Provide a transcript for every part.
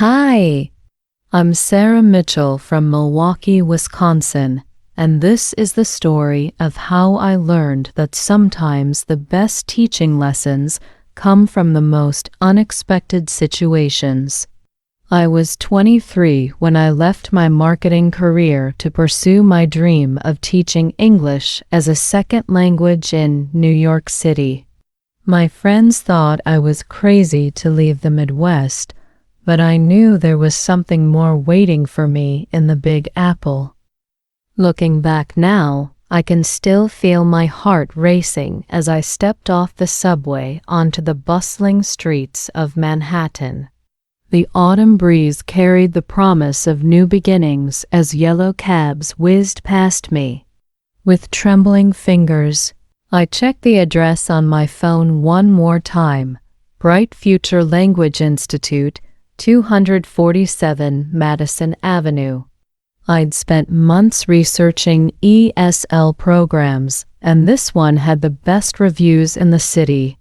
Hi, I'm Sarah Mitchell from Milwaukee, Wisconsin, and this is the story of how I learned that sometimes the best teaching lessons come from the most unexpected situations. I was 23 when I left my marketing career to pursue my dream of teaching English as a second language in New York City. My friends thought I was crazy to leave the Midwest, but I knew there was something more waiting for me in the Big Apple. Looking back now, I can still feel my heart racing as I stepped off the subway onto the bustling streets of Manhattan. The autumn breeze carried the promise of new beginnings as yellow cabs whizzed past me. With trembling fingers, I checked the address on my phone one more time: Bright Future Language Institute, 247 Madison Avenue. I'd spent months researching ESL programs, and this one had the best reviews in the city.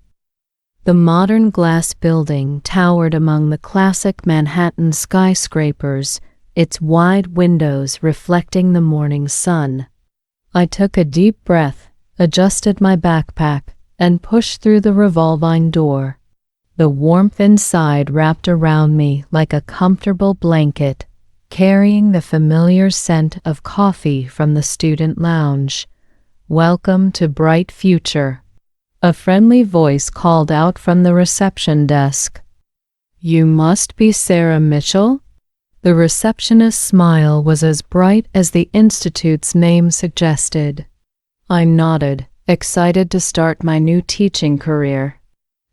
The modern glass building towered among the classic Manhattan skyscrapers, its wide windows reflecting the morning sun. I took a deep breath, adjusted my backpack, and pushed through the revolving door. The warmth inside wrapped around me like a comfortable blanket, carrying the familiar scent of coffee from the student lounge. "Welcome to Bright Future," a friendly voice called out from the reception desk. "You must be Sarah Mitchell?" The receptionist's smile was as bright as the institute's name suggested. I nodded, excited to start my new teaching career.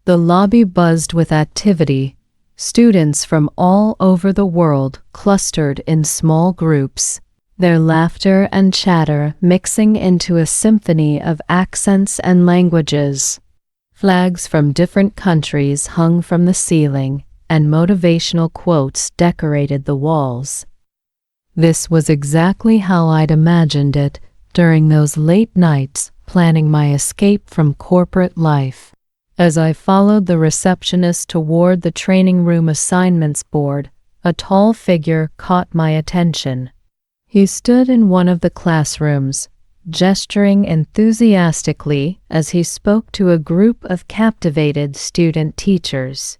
The lobby buzzed with activity. Students from all over the world clustered in small groups, their laughter and chatter mixing into a symphony of accents and languages. Flags from different countries hung from the ceiling, and motivational quotes decorated the walls. This was exactly how I'd imagined it during those late nights planning my escape from corporate life. As I followed the receptionist toward the training room assignments board, a tall figure caught my attention. He stood in one of the classrooms, gesturing enthusiastically as he spoke to a group of captivated student teachers.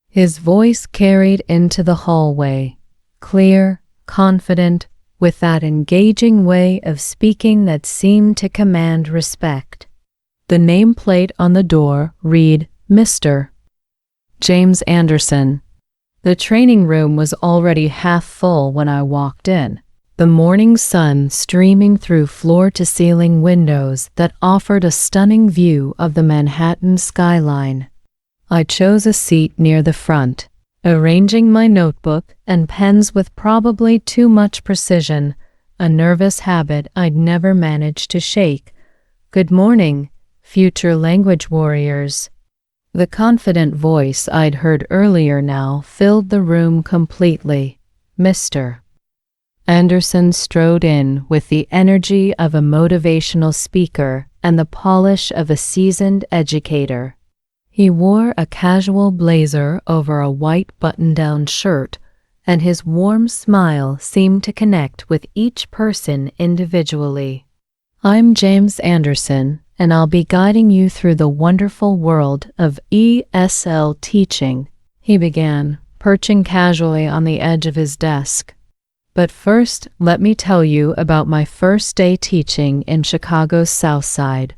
His voice carried into the hallway, clear, confident, with that engaging way of speaking that seemed to command respect. The nameplate on the door read, "Mr. James Anderson." The training room was already half full when I walked in, the morning sun streaming through floor-to-ceiling windows that offered a stunning view of the Manhattan skyline. I chose a seat near the front, arranging my notebook and pens with probably too much precision, a nervous habit I'd never managed to shake. "Good morning, future language warriors." The confident voice I'd heard earlier now filled the room completely. Mr. Anderson strode in with the energy of a motivational speaker and the polish of a seasoned educator. He wore a casual blazer over a white button-down shirt, and his warm smile seemed to connect with each person individually. "I'm James Anderson, and I'll be guiding you through the wonderful world of ESL teaching," he began, perching casually on the edge of his desk. "But first, let me tell you about my first day teaching in Chicago's South Side."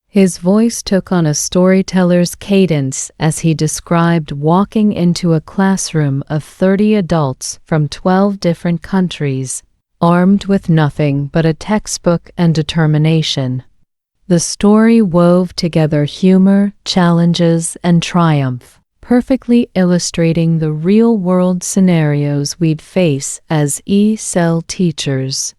His voice took on a storyteller's cadence as he described walking into a classroom of 30 adults from 12 different countries, armed with nothing but a textbook and determination. The story wove together humor, challenges, and triumph, perfectly illustrating the real-world scenarios we'd face as ESL teachers.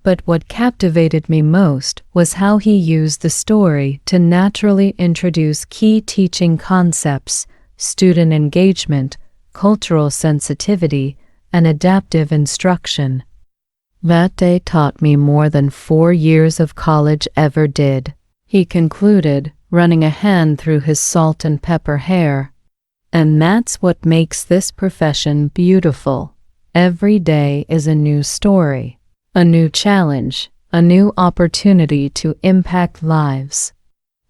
But what captivated me most was how he used the story to naturally introduce key teaching concepts: student engagement, cultural sensitivity, and adaptive instruction. That day taught me more than 4 years of college ever did, he concluded, running a hand through his salt and pepper hair. And that's what makes this profession beautiful. Every day is a new story, a new challenge, a new opportunity to impact lives.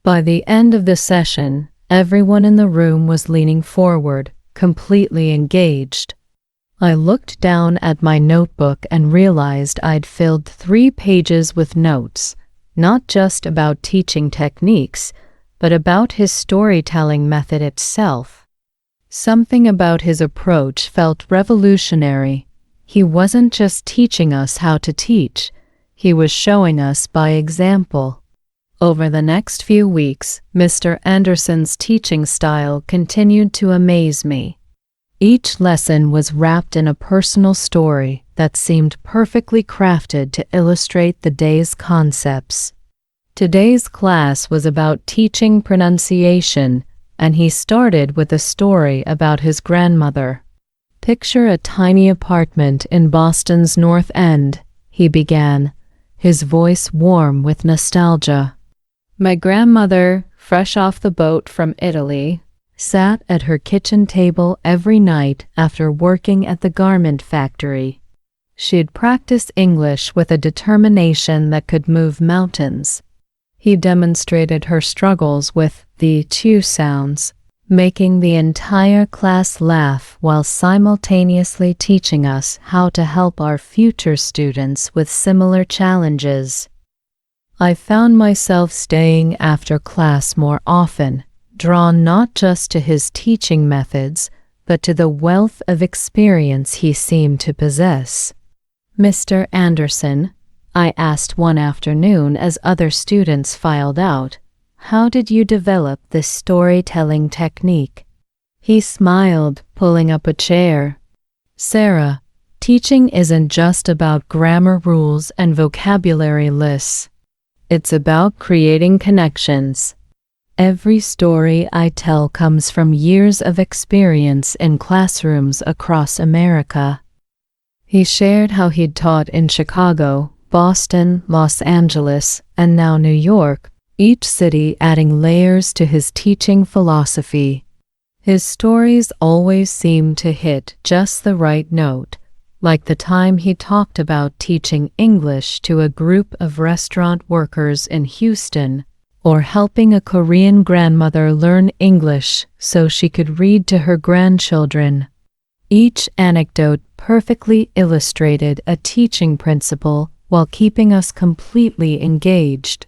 By the end of the session, everyone in the room was leaning forward, completely engaged. I looked down at my notebook and realized I'd filled 3 pages with notes, not just about teaching techniques, but about his storytelling method itself. Something about his approach felt revolutionary. He wasn't just teaching us how to teach, he was showing us by example. Over the next few weeks, Mr. Anderson's teaching style continued to amaze me. Each lesson was wrapped in a personal story that seemed perfectly crafted to illustrate the day's concepts. Today's class was about teaching pronunciation, and he started with a story about his grandmother. "Picture a tiny apartment in Boston's North End," he began, his voice warm with nostalgia. "My grandmother, fresh off the boat from Italy, sat at her kitchen table every night after working at the garment factory. She'd practice English with a determination that could move mountains." He demonstrated her struggles with the chew sounds, making the entire class laugh while simultaneously teaching us how to help our future students with similar challenges. I found myself staying after class more often, drawn not just to his teaching methods, but to the wealth of experience he seemed to possess. "Mr. Anderson," I asked one afternoon as other students filed out, "how did you develop this storytelling technique?" He smiled, pulling up a chair. "Sarah, teaching isn't just about grammar rules and vocabulary lists. It's about creating connections. Every story I tell comes from years of experience in classrooms across America." He shared how he'd taught in Chicago, Boston, Los Angeles, and now New York, each city adding layers to his teaching philosophy. His stories always seemed to hit just the right note, like the time he talked about teaching English to a group of restaurant workers in Houston, or helping a Korean grandmother learn English so she could read to her grandchildren. Each anecdote perfectly illustrated a teaching principle while keeping us completely engaged.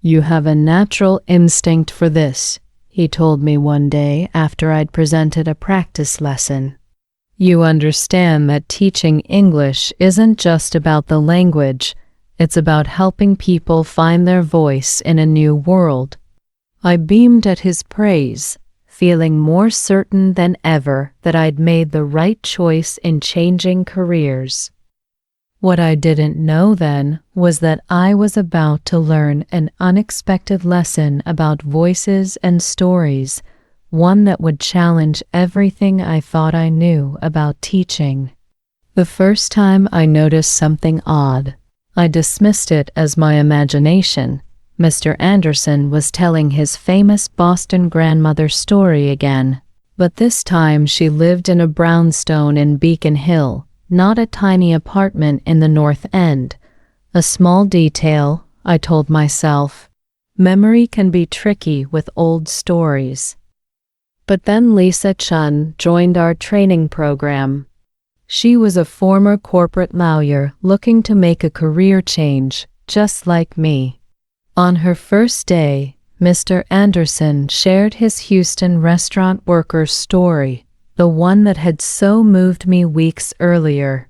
"You have a natural instinct for this," he told me one day after I'd presented a practice lesson. "You understand that teaching English isn't just about the language, it's about helping people find their voice in a new world." I beamed at his praise, feeling more certain than ever that I'd made the right choice in changing careers. What I didn't know then was that I was about to learn an unexpected lesson about voices and stories, one that would challenge everything I thought I knew about teaching. The first time I noticed something odd, I dismissed it as my imagination. Mr. Anderson was telling his famous Boston grandmother story again, but this time she lived in a brownstone in Beacon Hill, not a tiny apartment in the North End. A small detail, I told myself. Memory can be tricky with old stories. But then Lisa Chun joined our training program. She was a former corporate lawyer looking to make a career change, just like me. On her first day, Mr. Anderson shared his Houston restaurant worker's story, the one that had so moved me weeks earlier.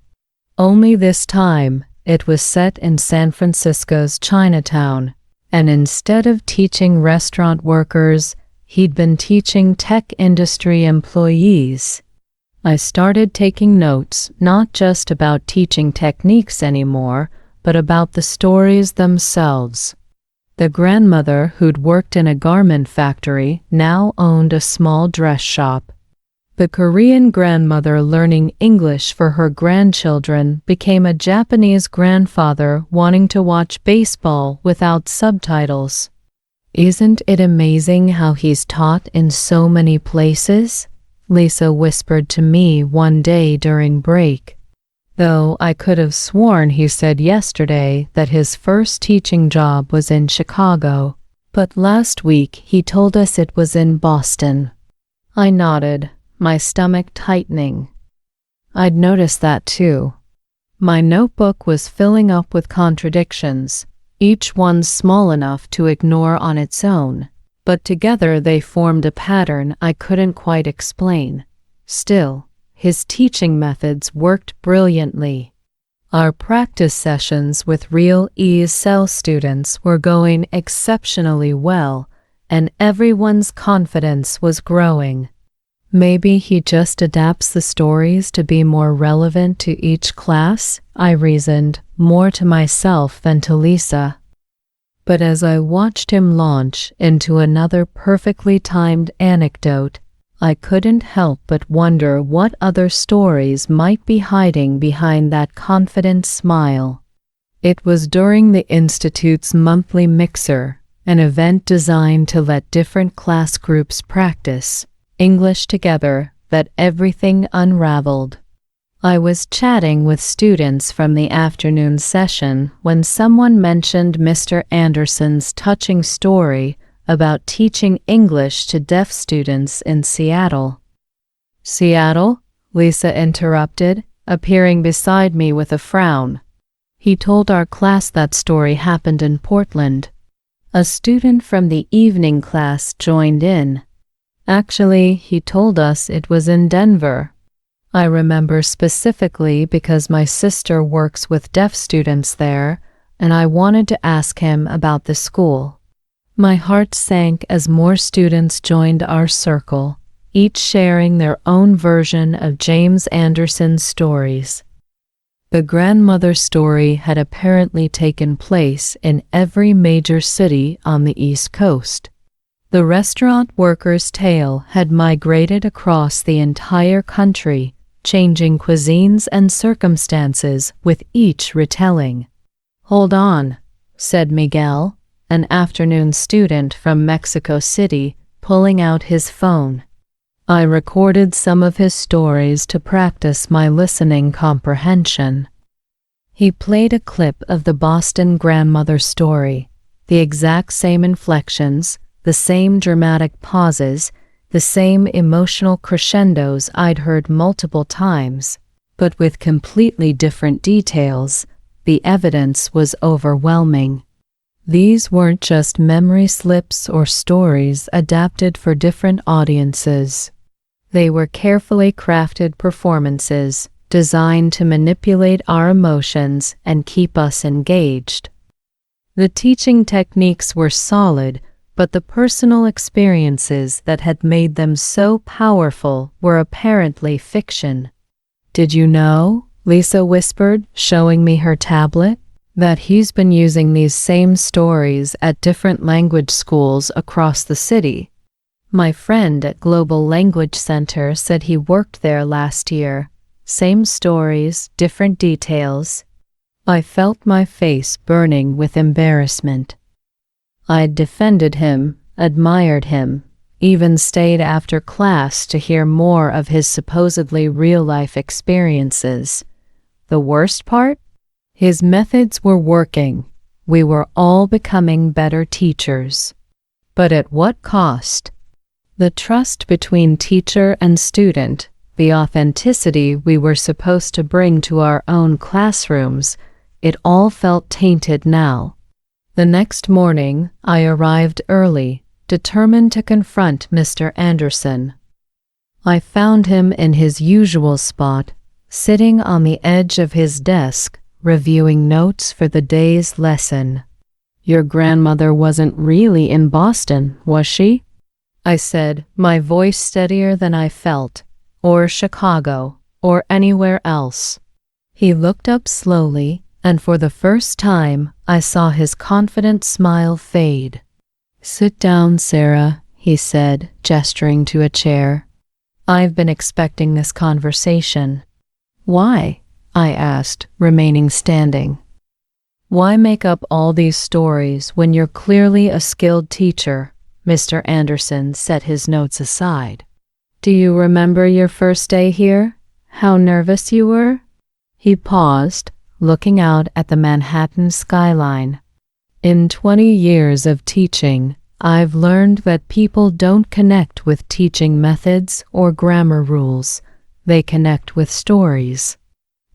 Only this time, it was set in San Francisco's Chinatown, and instead of teaching restaurant workers, he'd been teaching tech industry employees. I started taking notes, not just about teaching techniques anymore, but about the stories themselves. The grandmother who'd worked in a garment factory now owned a small dress shop. The Korean grandmother learning English for her grandchildren became a Japanese grandfather wanting to watch baseball without subtitles. Isn't it amazing how he's taught in so many places? Lisa whispered to me one day during break. Though I could have sworn he said yesterday that his first teaching job was in Chicago, but last week he told us it was in Boston. I nodded, my stomach tightening. I'd noticed that too. My notebook was filling up with contradictions, each one small enough to ignore on its own, but together they formed a pattern I couldn't quite explain. Still, his teaching methods worked brilliantly. Our practice sessions with real ESL students were going exceptionally well, and everyone's confidence was growing. Maybe he just adapts the stories to be more relevant to each class, I reasoned, more to myself than to Lisa. But as I watched him launch into another perfectly timed anecdote, I couldn't help but wonder what other stories might be hiding behind that confident smile. It was during the Institute's monthly mixer, an event designed to let different class groups practice English together, that everything unraveled. I was chatting with students from the afternoon session when someone mentioned Mr. Anderson's touching story about teaching English to deaf students in Seattle. Seattle? Lisa interrupted, appearing beside me with a frown. He told our class that story happened in Portland. A student from the evening class joined in. Actually, he told us it was in Denver. I remember specifically because my sister works with deaf students there, and I wanted to ask him about the school. My heart sank as more students joined our circle, each sharing their own version of James Anderson's stories. The grandmother story had apparently taken place in every major city on the East Coast. The restaurant worker's tale had migrated across the entire country, changing cuisines and circumstances with each retelling. "Hold on," said Miguel, an afternoon student from Mexico City, pulling out his phone. I recorded some of his stories to practice my listening comprehension. He played a clip of the Boston grandmother story, the exact same inflections, the same dramatic pauses, the same emotional crescendos I'd heard multiple times, but with completely different details. The evidence was overwhelming. These weren't just memory slips or stories adapted for different audiences. They were carefully crafted performances designed to manipulate our emotions and keep us engaged. The teaching techniques were solid, but the personal experiences that had made them so powerful were apparently fiction. "Did you know," Lisa whispered, showing me her tablet, "that he's been using these same stories at different language schools across the city? My friend at Global Language Center said he worked there last year. Same stories, different details." I felt my face burning with embarrassment. I'd defended him, admired him, even stayed after class to hear more of his supposedly real-life experiences. The worst part? His methods were working. We were all becoming better teachers. But at what cost? The trust between teacher and student, the authenticity we were supposed to bring to our own classrooms, it all felt tainted now. The next morning, I arrived early, determined to confront Mr. Anderson. I found him in his usual spot, sitting on the edge of his desk, reviewing notes for the day's lesson. "Your grandmother wasn't really in Boston, was she?" I said, my voice steadier than I felt. "Or Chicago, or anywhere else." He looked up slowly, and for the first time, I saw his confident smile fade. "Sit down, Sarah," he said, gesturing to a chair. "I've been expecting this conversation." "Why?" I asked, remaining standing. Why make up all these stories when you're clearly a skilled teacher? Mr. Anderson set his notes aside. Do you remember your first day here? How nervous you were? He paused, looking out at the Manhattan skyline. In 20 years of teaching, I've learned that people don't connect with teaching methods or grammar rules. They connect with stories.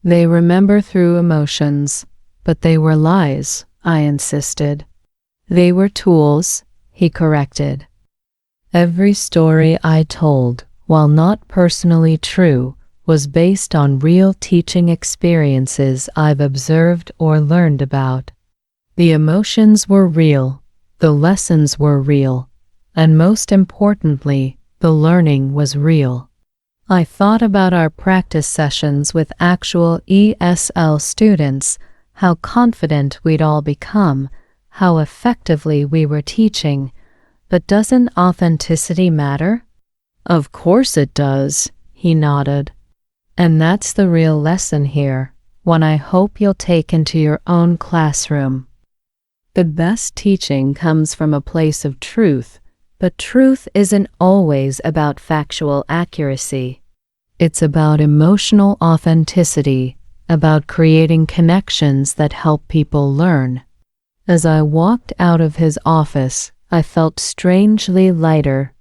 They remember through emotions, but they were lies, I insisted. They were tools, he corrected. Every story I told, while not personally true, was based on real teaching experiences I've observed or learned about. The emotions were real, the lessons were real, and most importantly, the learning was real. I thought about our practice sessions with actual ESL students, how confident we'd all become, how effectively we were teaching. But doesn't authenticity matter? Of course it does, he nodded. And that's the real lesson here, one I hope you'll take into your own classroom. The best teaching comes from a place of truth, but truth isn't always about factual accuracy. It's about emotional authenticity, about creating connections that help people learn. As I walked out of his office, I felt strangely lighter.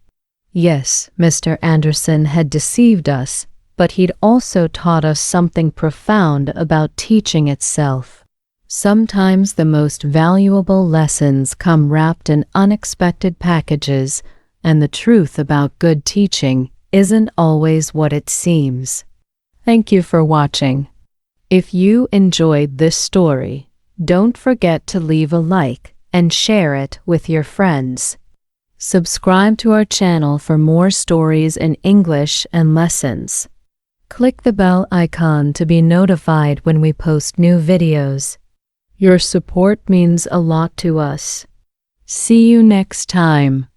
Yes, Mr. Anderson had deceived us, but he'd also taught us something profound about teaching itself. Sometimes the most valuable lessons come wrapped in unexpected packages, and the truth about good teaching isn't always what it seems. Thank you for watching. If you enjoyed this story, don't forget to leave a like and share it with your friends. Subscribe to our channel for more stories in English and lessons. Click the bell icon to be notified when we post new videos. Your support means a lot to us. See you next time.